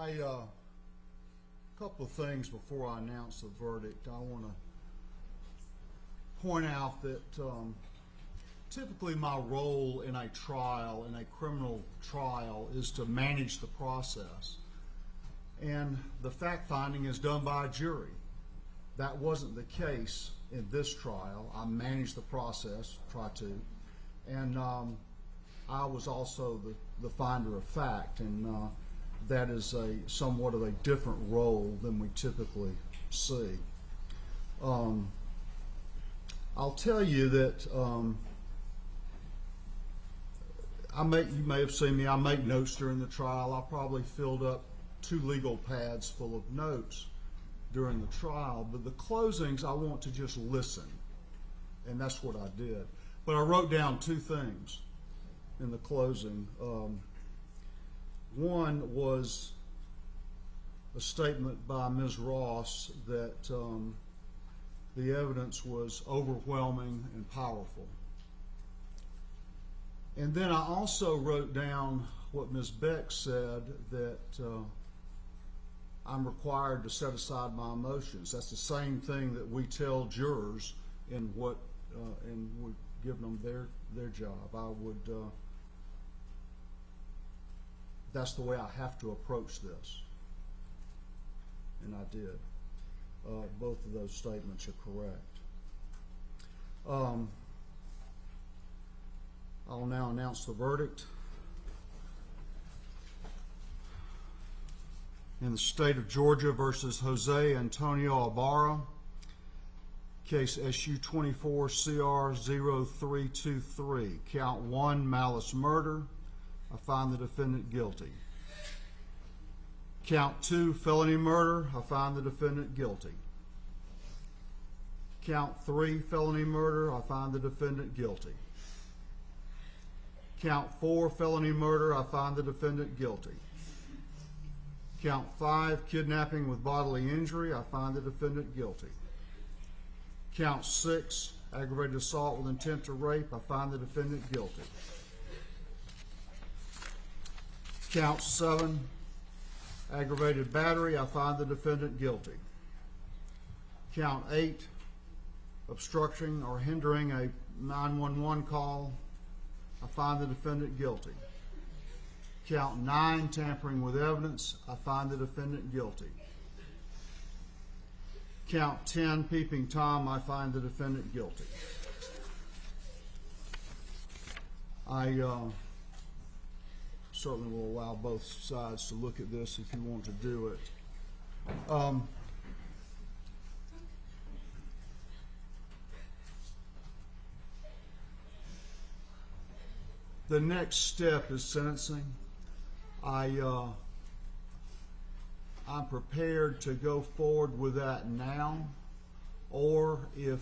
A couple of things before I announce the verdict. I want to point out that typically my role in a trial, in a criminal trial, is to manage the process. And the fact finding is done by a jury. That wasn't the case in this trial. I managed the process, try to, and I was also the finder of fact, and that is somewhat of a different role than we typically see. I'll tell you that you may have seen me, I make notes during the trial. I probably filled up 2 legal pads full of notes during the trial, but the closings I want to just listen, and that's what I did. But I wrote down 2 things in the closing. One was a statement by Ms. Ross that the evidence was overwhelming and powerful. And then I also wrote down what Ms. Beck said, that I'm required to set aside my emotions. That's the same thing that we tell jurors in what and we're giving them their job. That's the way I have to approach this, and I did. Both of those statements are correct. I'll now announce the verdict. In the state of Georgia versus Jose Antonio Ibarra, case SU 24CR0323, count 1, malice murder. I find the defendant guilty. Count 2, felony murder. I find the defendant guilty. Count 3, felony murder. I find the defendant guilty. Count 4, felony murder. I find the defendant guilty. Count 5, kidnapping with bodily injury. I find the defendant guilty. Count 6, aggravated assault with intent to rape. I find the defendant guilty. Count 7, aggravated battery. I find the defendant guilty. Count 8, obstructing or hindering a 911 call. I find the defendant guilty. Count 9, tampering with evidence. I find the defendant guilty. Count 10, peeping Tom. I find the defendant guilty. I certainly will allow both sides to look at this if you want to do it. The next step is sentencing. I'm prepared to go forward with that now, or if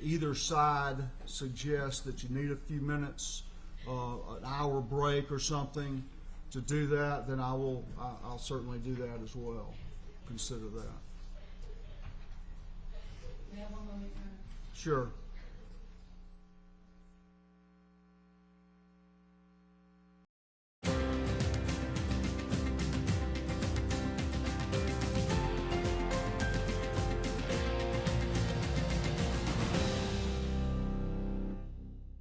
either side suggests that you need a few minutes, an hour break or something to do that, then I'll certainly do that as well. Consider that. We have 1 moment. Sure.